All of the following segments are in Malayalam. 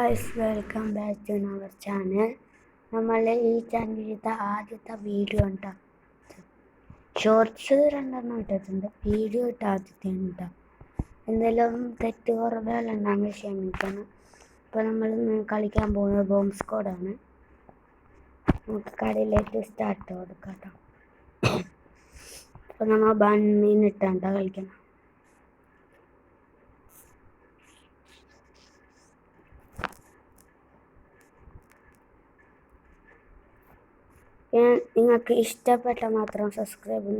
Guys, welcome back to our channel. നമ്മളെ ഈ ചാനലിലത്തെ ആദ്യത്തെ വീഡിയോ ഉണ്ടാ ഷോർട്സ് രണ്ടെണ്ണം ഇട്ടിട്ടുണ്ട്. വീഡിയോ ഇട്ട ആദ്യത്തെ ഉണ്ടാ എന്തെങ്കിലും തെറ്റ് കുറവുകളുണ്ടെങ്കിൽ ക്ഷമിക്കണം. ഇപ്പോൾ നമ്മൾ കളിക്കാൻ പോകുന്നത് ബോംബ് സ്ക്വാഡാണ്. നമുക്ക് കടയിലേക്ക് സ്റ്റാർട്ട് കൊടുക്കാം കേട്ടോ. അപ്പോൾ നമ്മൾ 1 മിനിറ്റാണ് കളിക്കണം. നിങ്ങൾക്ക് ഇഷ്ടപ്പെട്ട മാത്രം സബ്സ്ക്രൈബ്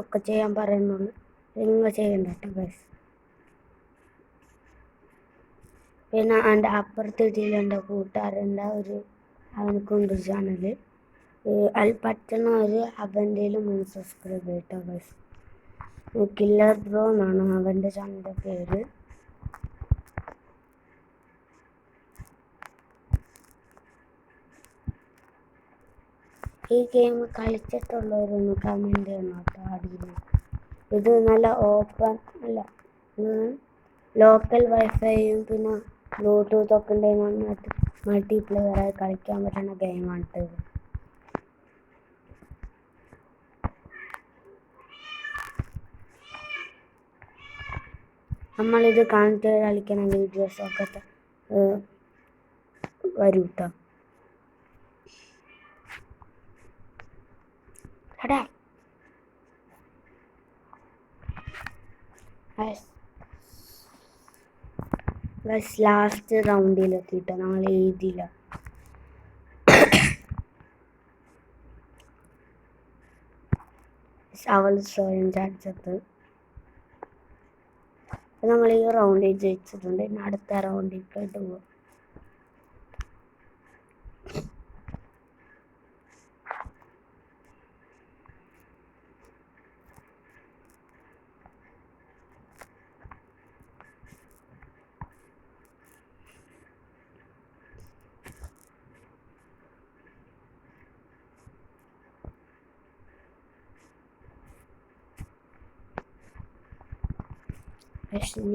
ഒക്കെ ചെയ്യാൻ പറയുന്നുള്ളൂ. നിങ്ങൾ ചെയ്യണ്ട കേട്ടോ ഗൈസ്. പിന്നെ എൻ്റെ അപ്പുറത്തെ വീട്ടിലെൻ്റെ കൂട്ടുകാരൻ്റെ അവനക്കുണ്ട് ചാനൽ. അതിൽ പറ്റുന്നവർ അവൻ്റെയിലും 3 സബ്സ്ക്രൈബ് ചെയ്യട്ടോ ഗൈസ്. കില്ലർ ബ്രോ എന്നാണ് അവൻ്റെ ചാനലിൻ്റെ പേര്. ഈ ഗെയിം കളിച്ചിട്ടുള്ളവരൊന്ന് കമൻറ്റ് ചെയ്യണം കേട്ടോ അടിയിൽ. ഇത് നല്ല ഓപ്പൺ അല്ല, ലോക്കൽ വൈഫൈയും പിന്നെ ബ്ലൂടൂത്ത് ഒക്കെ ഉണ്ടെങ്കിൽ നന്നായിട്ട് മൾട്ടിപ്ലെയറായി കളിക്കാൻ പറ്റുന്ന ഗെയിമാണ് ഇത്. നമ്മളിത് കണക്ട് ചെയ്ത് കളിക്കുന്ന വീഡിയോസൊക്കെ വരും കേട്ടോ. എടാ ലാസ്റ്റ് റൗണ്ടിലെത്തിയിട്ട് നമ്മൾ എഴുതിയില്ല. അവൾ സ്വയം ചാടിച്ചത്. നമ്മൾ ഈ റൗണ്ടിൽ ജയിച്ചിട്ടുണ്ട്. ഇനി അടുത്ത റൗണ്ടിൽ പോയിട്ട് പോകും.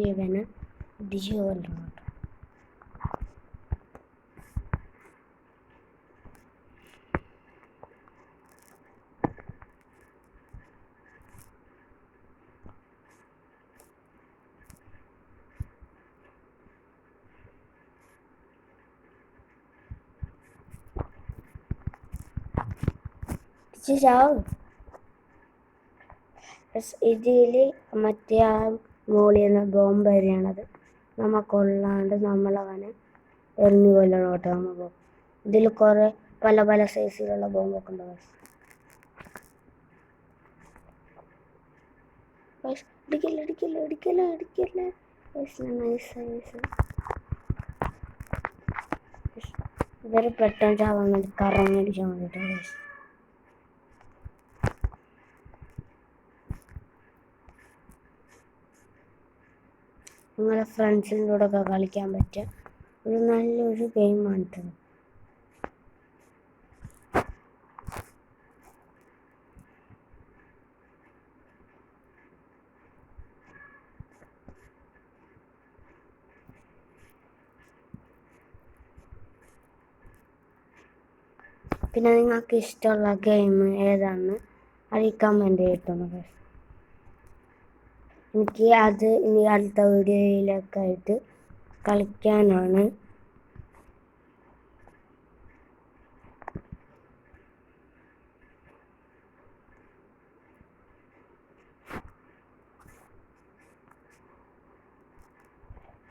ഇവന് ഡിജിവല്ലോ ഇതിൽ മറ്റേ ആ മോളിൽ നിന്ന് ബോംബ് വരികയാണത്. കൊള്ളാണ്ട് നമ്മളവനെ എറിഞ്ഞു കൊല്ലണം കേട്ടോ. നമുക്ക് ഇതിൽ കുറേ പല പല സൈസിലുള്ള ബോംബൊക്കെ ഉണ്ട്. ഇടിക്കല്ലേ. ഇവര് പെട്ടെന്ന് ചാവാൻ വേണ്ടി കറങ്ങിയടിക്കാൻ വേണ്ടിയിട്ട്. നിങ്ങളെ ഫ്രണ്ട്സിൻ്റെ കൂടെ ഒക്കെ കളിക്കാൻ പറ്റിയ ഒരു നല്ലൊരു ഗെയിമാണ്. പിന്നെ നിങ്ങൾക്ക് ഇഷ്ടമുള്ള ഗെയിം ഏതാണെന്ന് അത് കമൻറ്റ് ചെയ്തിട്ടുണ്ട്. എനിക്ക് അത് ഇനി അടുത്ത വീഡിയോയിലൊക്കെ ആയിട്ട് കളിക്കാനാണ്.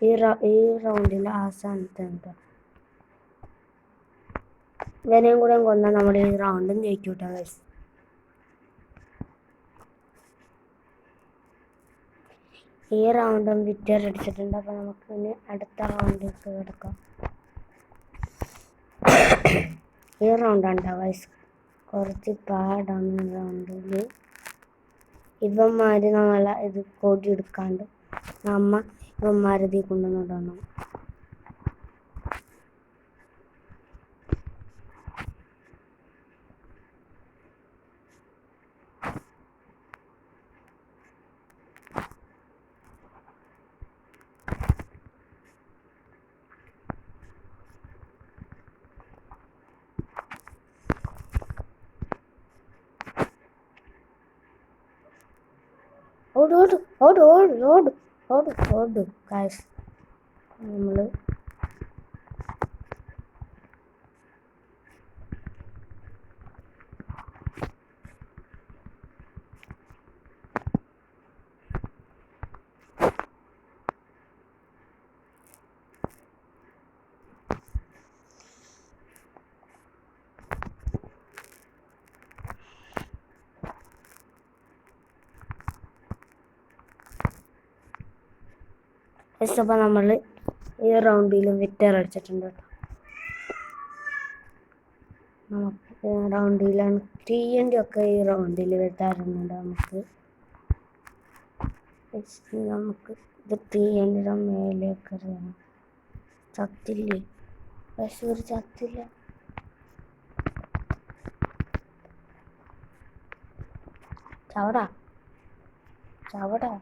ഈ റൗണ്ടിൽ അവസാനത്തെ എന്താ ഇവനെയും കൂടെ കൊന്നാൽ നമ്മുടെ ഈ റൗണ്ടും ജയിക്കൂട്ടോ ഗൈസ്. ഈ റൗണ്ടും വിക്ടർ അടിച്ചിട്ടുണ്ട്. അപ്പോൾ നമുക്ക് ഇനി അടുത്ത റൗണ്ടിലേക്ക് കിടക്കാം. ഈ റൗണ്ടാണ് വയസ്സ് കുറച്ച് പാടാണ്. റൗണ്ടിൽ ഇവന്മാർ നമ്മളെ ഇത് കൊടി എടുക്കാണ്ട് ഇവന്മാരതി കൊണ്ടുവന്നിടണം. ഓട് ഓട് ഓട് ഓട് ഓട് ഓട് ഓട് ഗൈസ്. നമ്മൾ അപ്പോൾ നമ്മൾ ഈ റൗണ്ടിൽ വിക്ടർ അടിച്ചിട്ടുണ്ട് കേട്ടോ. നമുക്ക് റൗണ്ടിലാണ് TNT ഒക്കെ ഈ റൗണ്ടിൽ തരുന്നുണ്ട് നമുക്ക്. നമുക്ക് ഇത് TNTയുടെ മേലേക്ക് എറിയണം. ചത്തില്ലേ? പക്ഷെ ഒരു ചത്തില്ല. ചവടാ ചവടാ.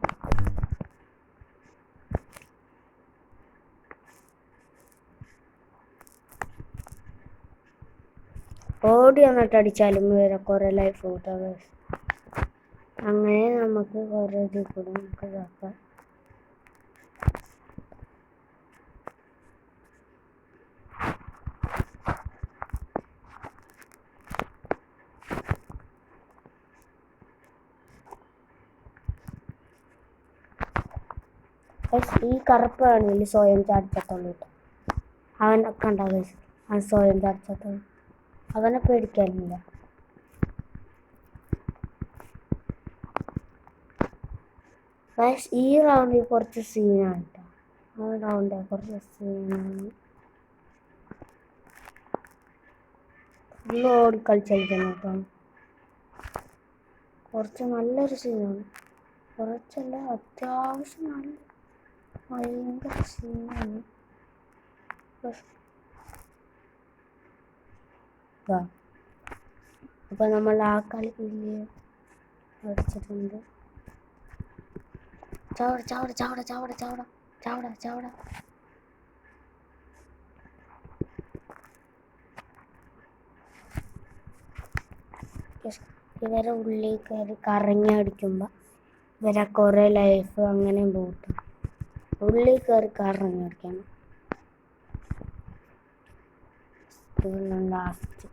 ഓടി വന്നിട്ട് അടിച്ചാലും വരെ കുറേ ലൈഫ് കിട്ടും. അങ്ങനെ നമുക്ക് കുറേ ഇതിൽ കൂടെ നമുക്ക് ഇതാക്കാം. ഈ കറുപ്പാണെങ്കിൽ സ്വയം ചാടിച്ചത്തുള്ളൂ കേട്ടോ. അവനൊക്കെ ഉണ്ടാകും. അവൻ സ്വയം ചാടിച്ചത്തുള്ളൂ. അവനെ പേടിക്കാനില്ല. ഈ റൗണ്ടിൽ കുറച്ച് സീനാണ് കേട്ടോ. ആ റൗണ്ടിൽ കുറച്ച് സീനാണ്. ഓടി കളിച്ചടിക്കണം കേട്ടോ. കുറച്ച് നല്ലൊരു സീനാണ്. കുറച്ചല്ല, അത്യാവശ്യം നല്ല ഭയങ്കര സീനാണ്. അപ്പം നമ്മൾ ആ കളി അടിച്ചിട്ടുണ്ട്. ചാവട ചാവട ചാവട ചാവട ചാവട ചാവട ചാവട. ഇവരെ ഉള്ളിൽ കയറി കറങ്ങി അടിക്കുമ്പോൾ ഇവരെ കുറേ ലൈഫ് അങ്ങനെ പോട്ടും. ഉള്ളിൽ കയറി കറങ്ങി അടിക്കണം. ലാസ്റ്റ്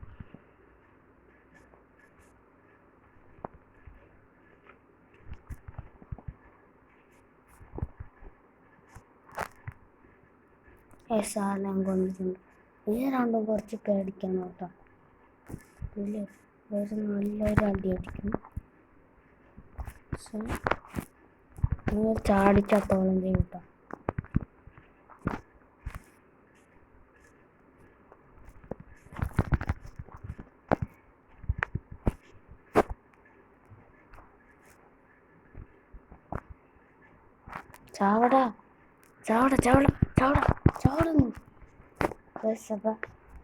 സാധനം കൊണ്ടിട്ടുണ്ട്. ഈ രണ്ടും കുറച്ച് പേടിക്കണം കേട്ടോ. ഇല്ല, ഒരു നല്ലൊരു അടി അടിക്കും. ചാടിച്ചത്തോളം ചെയ്യും കേട്ടോ. ചാവട ചാവട ചാവട ചാവട ചാവടുന്നു. അപ്പം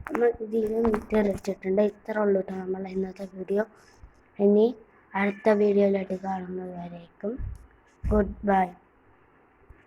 നമ്മൾ ഇതിൽ മീറ്റർ അടിച്ചിട്ടുണ്ട്. ഇത്ര ഉള്ളൂ കേട്ടോ നമ്മൾ ഇന്നത്തെ വീഡിയോ. ഇനി അടുത്ത വീഡിയോയിലായിട്ട് കാണുന്നത് വരേക്കും ഗുഡ് ബൈ.